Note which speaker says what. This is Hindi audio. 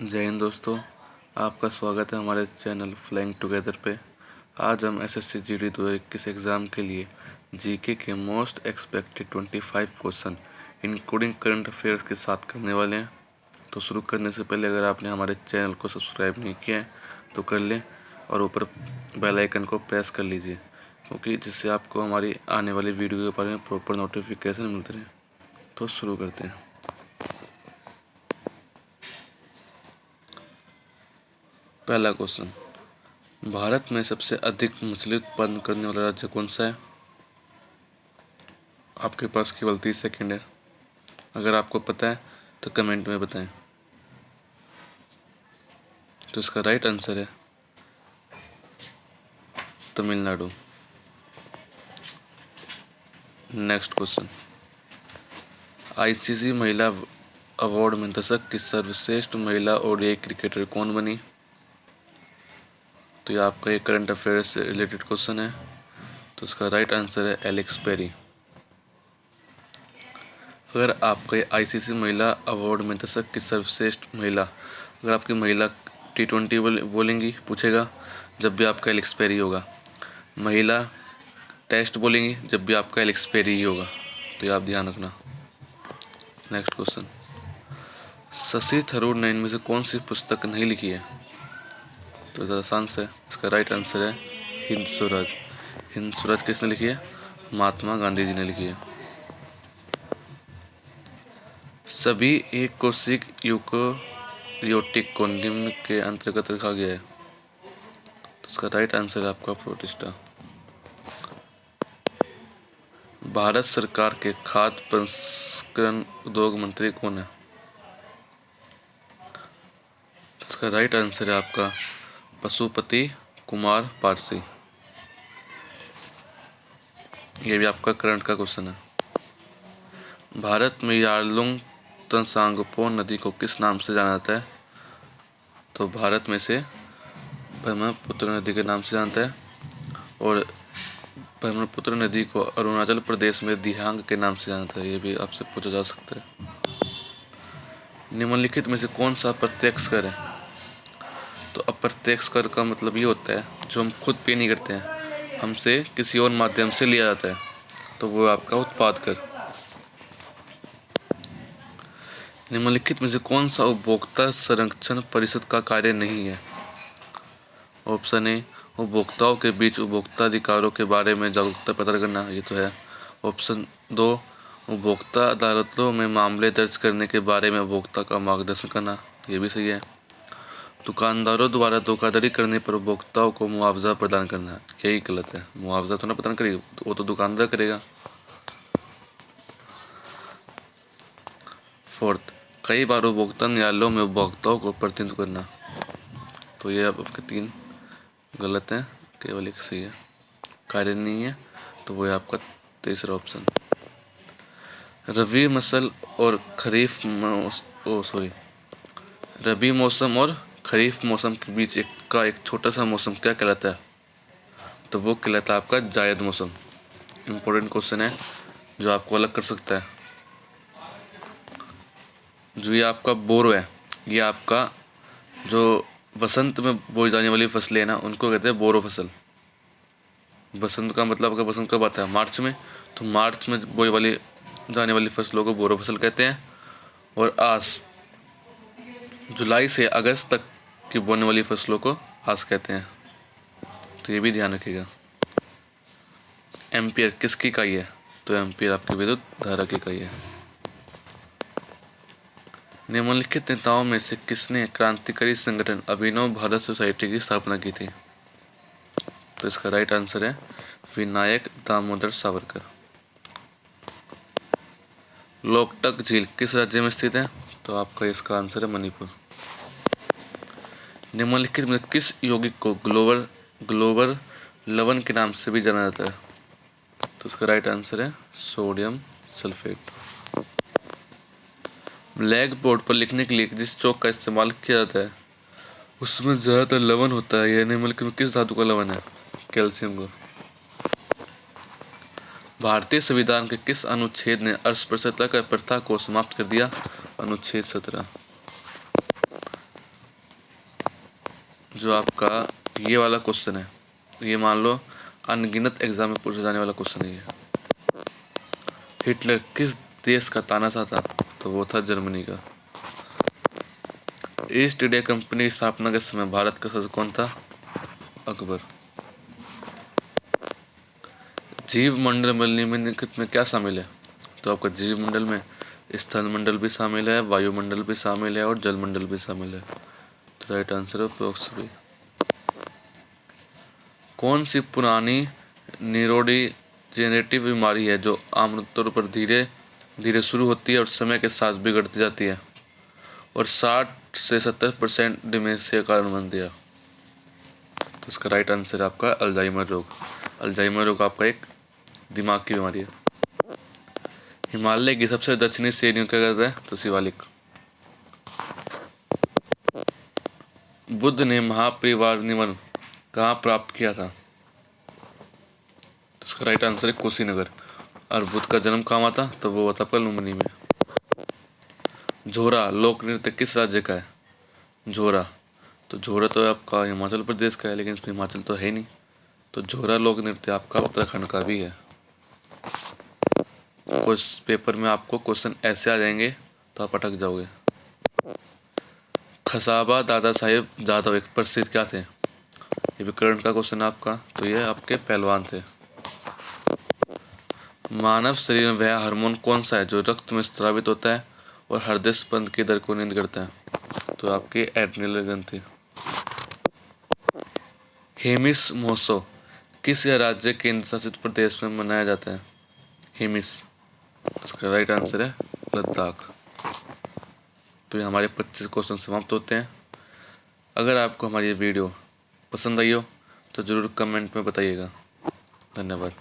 Speaker 1: जय हिंद दोस्तों, आपका स्वागत है हमारे चैनल फ्लाइंग टुगेदर पे। आज हम एसएससी जीडी 2021 एग्ज़ाम के लिए जीके के most expected 25 question including current affairs के साथ करने वाले हैं। तो शुरू करने से पहले अगर आपने हमारे चैनल को सब्सक्राइब नहीं किया है तो कर लें और ऊपर बेल आइकन को प्रेस कर लीजिए, क्योंकि जिससे आपको हमारी आने वाली वीडियो के बारे में प्रॉपर नोटिफिकेशन मिलते रहे। तो शुरू करते हैं। पहला क्वेश्चन, भारत में सबसे अधिक मछली उत्पादन करने वाला राज्य कौन सा है? आपके पास केवल 30 सेकेंड है। अगर आपको पता है तो कमेंट में बताएं। तो इसका राइट आंसर है तमिलनाडु। नेक्स्ट क्वेश्चन, आईसीसी महिला अवार्ड में दशक की सर्वश्रेष्ठ महिला ओडीआई क्रिकेटर कौन बनी? तो ये आपका एक करंट अफेयर से रिलेटेड क्वेश्चन है। तो इसका राइट आंसर है एलेक्स पेरी। अगर आपका आईसीसी महिला अवार्ड में दशक की सर्वश्रेष्ठ महिला, अगर आपकी महिला T20 बोलेंगी पूछेगा जब भी आपका एलेक्स पेरी होगा। महिला टेस्ट बोलेंगी जब भी आपका एलेक्स पेरी ही होगा। तो ये आप ध्यान रखना। नेक्स्ट क्वेश्चन, शशि थरूर ने इनमें से कौन सी पुस्तक नहीं लिखी है? तो ज़्यादा आसान से इसका राइट आंसर है हिंद स्वराज। हिंद स्वराज किसने लिखी है? महात्मा गांधी जी ने लिखी है। सभी एक कोशिक यूकोरियोटिक को निम्न के अंतर्गत रखा गया है। तो इसका राइट आंसर है आपका प्रोटिस्टा। भारत सरकार के खाद्य प्रसंस्करण उद्योग मंत्री कौन है? तो इसका राइट आंसर है आपका पशुपति कुमार पारसी। ये भी आपका करंट का क्वेश्चन है। भारत में यारलुंग तसांगपो नदी को किस नाम से जाना जाता है? तो भारत में से ब्रह्मपुत्र नदी के नाम से जानता है, और ब्रह्मपुत्र नदी को अरुणाचल प्रदेश में दिहांग के नाम से जानता है। ये भी आपसे पूछा जा सकता है। निम्नलिखित में से कौन सा प्रत्यक्ष कर है? तो अप्रत्यक्ष कर का मतलब ये होता है जो हम खुद पे नहीं करते हैं, हमसे किसी और माध्यम से लिया जाता है, तो वो आपका उत्पाद कर। निम्नलिखित में से कौन सा उपभोक्ता संरक्षण परिषद का कार्य नहीं है? ऑप्शन ए, उपभोक्ताओं के बीच उपभोक्ता अधिकारों के बारे में जागरूकता पैदा करना, ये तो है। ऑप्शन 2, उपभोक्ता अदालतों में मामले दर्ज करने के बारे में उपभोक्ता का मार्गदर्शन करना, ये भी सही है। दुकानदारों द्वारा धोखाधड़ी करने पर उपभोक्ताओं को मुआवजा प्रदान करना, यही गलत है। मुआवजा तो ना प्रदान करेगा, वो तो दुकानदार करेगा। फोर्थ, कई बार उपभोक्ता न्यायालयों में उपभोक्ताओं को प्रतिनिधित्व करना, तो ये आपके 3 गलत है, केवल एक सही है। कार्य नहीं है, तो वो है आपका तीसरा ऑप्शन। रबी मौसम और रबी मौसम और खरीफ मौसम के बीच एक छोटा सा मौसम क्या कहलाता है? तो वो कहलाता है आपका जायद मौसम। इम्पोर्टेंट क्वेश्चन है जो आपको अलग कर सकता है। जो ये आपका बोरो है, ये आपका जो वसंत में बोई जाने वाली फसलें हैं ना, उनको कहते हैं बोरो फसल। बसंत का मतलब आपका बसंत कब आता है? मार्च में। तो मार्च में बोई वाली जाने वाली फसलों को बोरो फसल कहते हैं। और आस, जुलाई से अगस्त तक की बोने वाली फसलों को आस कहते हैं। तो ये भी ध्यान रखिएगा। एम्पियर किसकी इकाई है? तो एम्पियर आपकी विद्युत धारा की इकाई है। निम्नलिखित नेताओं में से किसने क्रांतिकारी संगठन अभिनव भारत सोसाइटी की स्थापना की थी? तो इसका राइट आंसर है विनायक दामोदर सावरकर। लोकटक झील किस राज्य में स्थित है? तो आपका इसका आंसर है मणिपुर। निम्नलिखित में किस यौगिक को ग्लोबल लवण के नाम से भी जाना जाता है? तो इसका राइट आंसर है सोडियम सल्फेट। ब्लैक बोर्ड पर लिखने के लिए जिस चौक का इस्तेमाल किया जाता है उसमें ज़्यादातर लवण होता है, यानी निम्नलिखित में किस धातु का लवण है? कैल्शियम का। भारतीय संविधान के किस अनुच्छेद ने अस्पृश्यता का प्रथा को समाप्त कर दिया? अनुच्छेद 17। जो आपका ये वाला क्वेश्चन है, ये मान लो अनगिनत एग्जाम में पूछे जाने वाला क्वेश्चन है ये। हिटलर किस देश का तानाशाह था? तो वो था जर्मनी का। ईस्ट इंडिया कंपनी की स्थापना के समय भारत का शासक कौन था? अकबर। जीव मंडल में निम्नलिखित में क्या शामिल है? तो आपका जीव मंडल में स्थल मंडल भी शामिल है, वायुमंडल भी शामिल है और जल मंडल भी शामिल है। तो राइट आंसर है पृथ्वी। कौन सी पुरानी न्यूरोडिजेनरेटिव बीमारी है जो आमतौर पर धीरे धीरे शुरू होती है और समय के साथ बिगड़ती जाती है और 60 से 70% डिमेंशिया का कारण बनती है? तो इसका राइट आंसर है आपका अल्जाइमर रोग। अल्जाइमर रोग आपका एक दिमाग की बीमारी है। हिमालय की सबसे दक्षिणी श्रेणी क्या कहते हैं? तो शिवालिक। बुद्ध ने महापरिनिर्वाण कहाँ प्राप्त किया था? तो इसका राइट आंसर है कुशीनगर। और बुद्ध का जन्म कहाँ हुआ था? तो वो हुआ था आपका लुम्बिनी में। झोरा लोक नृत्य किस राज्य का है? झोरा, तो झोरा तो आपका हिमाचल प्रदेश का है, लेकिन इसमें हिमाचल तो है नहीं, तो झोरा लोक नृत्य आपका उत्तराखंड का भी है। कुछ पेपर में आपको क्वेश्चन ऐसे आ जाएंगे तो आप अटक जाओगे। खसाबा दादा साहेब जादव एक प्रसिद्ध क्या थे? ये भी करंट का क्वेश्चन है आपका, तो ये आपके पहलवान थे। मानव शरीर में वह हार्मोन कौन सा है जो रक्त में स्रावित होता है और हृदय स्पंद की दर को नियंत्रित करता है? तो आपकी एड्रिनल ग्रंथि। हेमिस महोत्सव किस राज्य केंद्र शासित प्रदेश में मनाया जाता है? हेमिस, इसका राइट आंसर है लद्दाख। तो ये हमारे 25 क्वेश्चन समाप्त होते हैं। अगर आपको हमारी ये वीडियो पसंद आई हो तो ज़रूर कमेंट में बताइएगा। धन्यवाद।